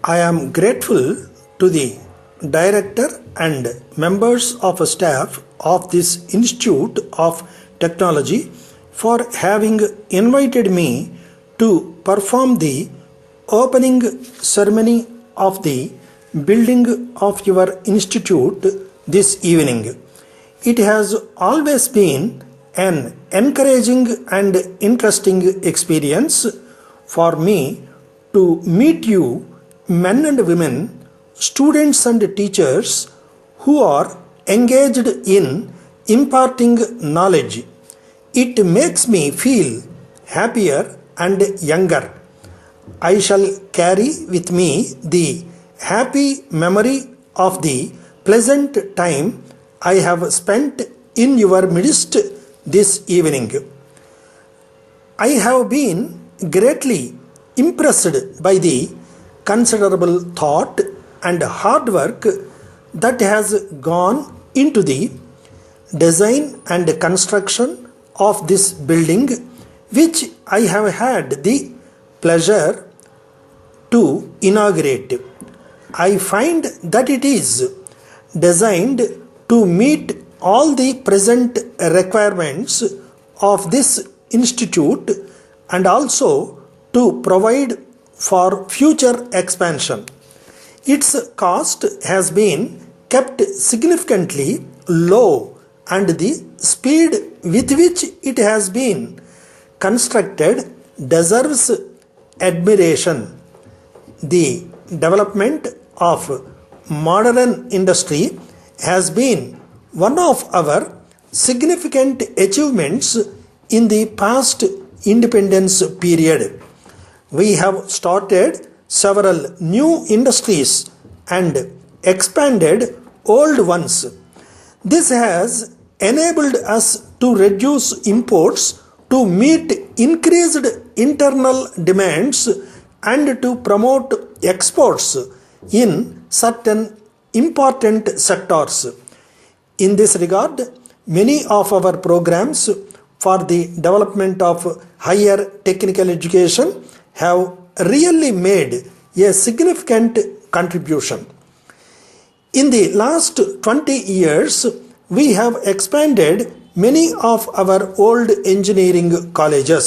I am grateful to the director and members of staff of this Institute of Technology for having invited me to perform the opening ceremony of the building of your institute this evening. It has always been an encouraging and interesting experience for me to meet you, men and women, students and teachers who are engaged in imparting knowledge. It makes me feel happier and younger. I shall carry with me the happy memory of the pleasant time I have spent in your midst this evening. I have been greatly impressed by the considerable thought and hard work that has gone into the design and construction of this building, which I have had the pleasure to inaugurate. I find that it is designed to meet all the present requirements of this institute and also to provide for future expansion. Its cost has been kept significantly low and the speed with which it has been constructed deserves admiration. The development of modern industry has been one of our significant achievements in the past independence period. We have started several new industries and expanded old ones. This has enabled us to reduce imports to meet increased internal demands and to promote exports in certain important sectors. In this regard, many of our programs for the development of higher technical education have really made a significant contribution. In the last 20 years, we have expanded many of our old engineering colleges.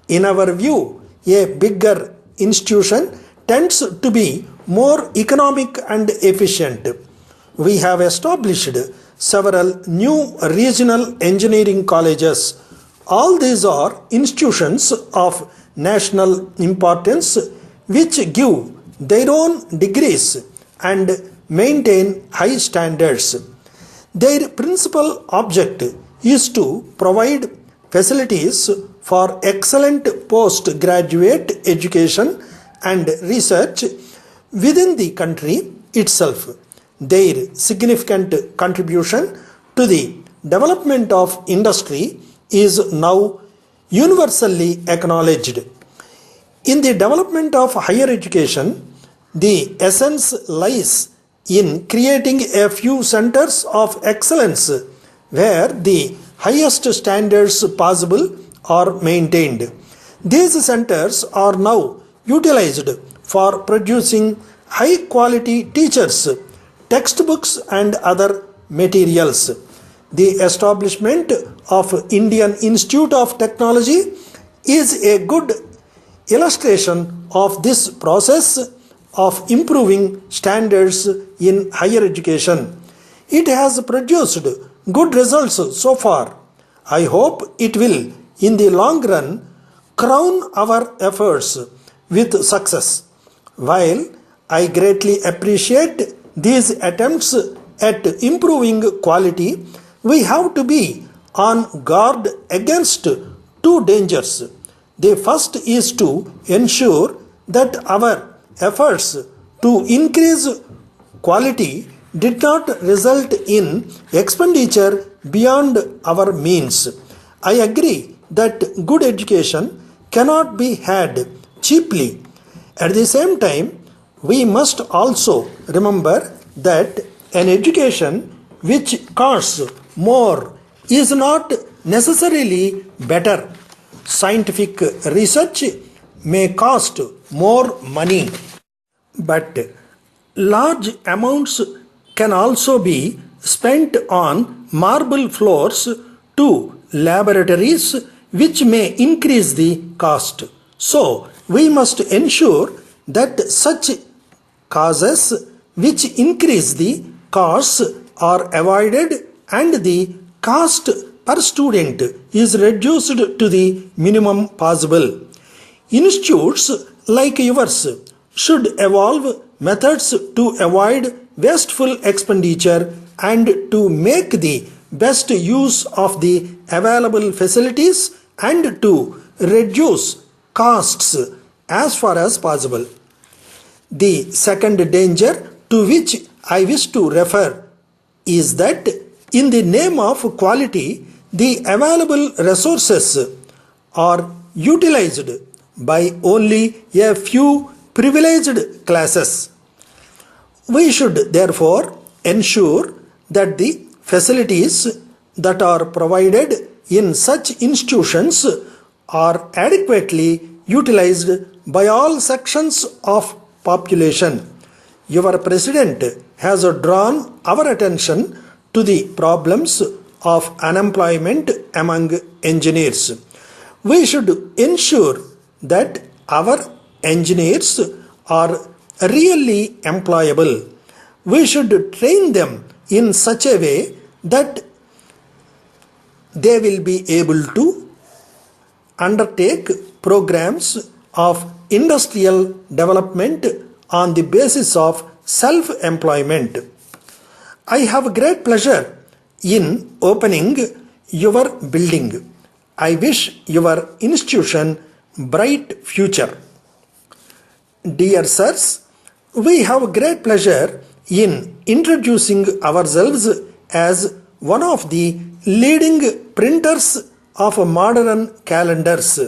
In our view, a bigger institution tends to be more economic and efficient. We have established several new regional engineering colleges. All these are institutions of national importance which give their own degrees and maintain high standards. Their principal object is to provide facilities for excellent postgraduate education and research within the country itself. Their significant contribution to the development of industry is now universally acknowledged. In the development of higher education, the essence lies in creating a few centers of excellence where the highest standards possible are maintained. These centers are now utilized for producing high quality teachers, textbooks and other materials. The establishment of Indian Institute of Technology is a good illustration of this process of improving standards in higher education. It has produced good results so far. I hope it will, in the long run, crown our efforts with success. While I greatly appreciate these attempts at improving quality, we have to be on guard against two dangers. The first is to ensure that our efforts to increase quality did not result in expenditure beyond our means. I agree that good education cannot be had cheaply. At the same time, we must also remember that an education which costs more is not necessarily better. Scientific research may cost more money, but large amounts can also be spent on marble floors to laboratories, which may increase the cost. So, we must ensure that such causes which increase the costs are avoided and the cost per student is reduced to the minimum possible. Institutes like yours should evolve methods to avoid wasteful expenditure and to make the best use of the available facilities and to reduce costs as far as possible. The second danger to which I wish to refer is that in the name of quality, the available resources are utilized by only a few privileged classes. We should therefore ensure that the facilities that are provided in such institutions are adequately utilized by all sections of population. Your president has drawn our attention to the problems of unemployment among engineers. We should ensure that our engineers are really employable. We should train them in such a way that they will be able to undertake programs of industrial development on the basis of self-employment. I have great pleasure in opening your building. I wish your institution bright future. Dear sirs, we have great pleasure in introducing ourselves as one of the leading printers of modern calendars,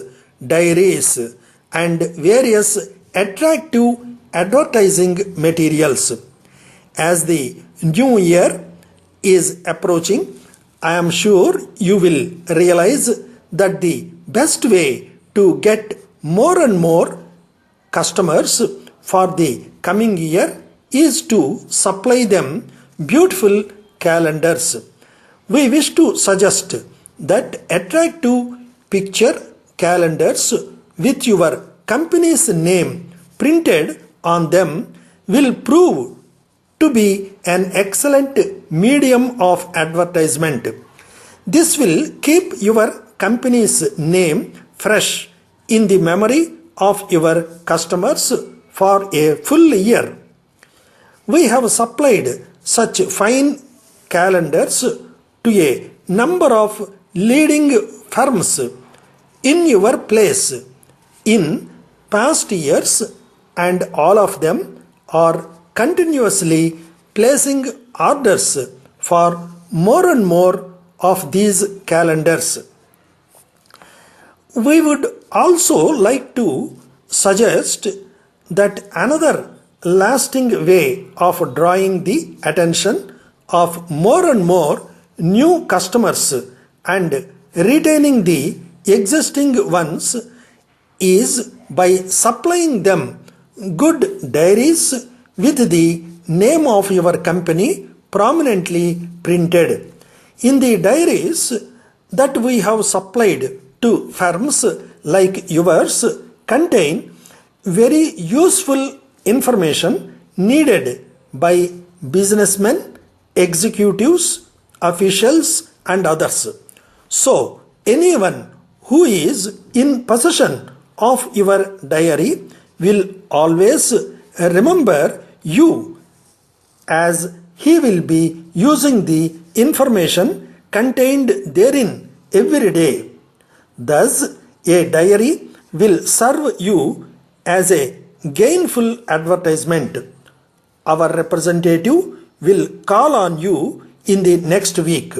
diaries, and various attractive advertising materials. As the new year is approaching, I am sure you will realize that the best way to get more and more customers for the coming year is to supply them beautiful calendars. We wish to suggest that attractive picture calendars with your company's name printed on them will prove to be an excellent medium of advertisement. This will keep your company's name fresh in the memory of your customers for a full year. We have supplied such fine calendars to a number of leading firms in your place in past years, and all of them are continuously placing orders for more and more of these calendars. We would also like to suggest that another lasting way of drawing the attention of more and more new customers and retaining the existing ones is by supplying them good diaries with the name of your company prominently printed. In the diaries that we have supplied to firms like yours contain very useful information needed by businessmen, executives, officials, and others. So, anyone who is in possession of your diary will always remember you, as he will be using the information contained therein every day. Thus, a diary will serve you as a gainful advertisement. Our representative will call on you in the next week.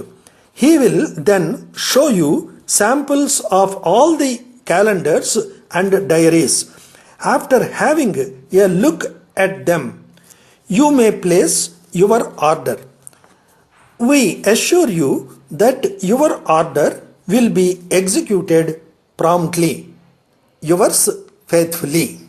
He will then show you samples of all the calendars and diaries. After having a look at them, you may place your order. We assure you that your order will be executed promptly. Yours faithfully.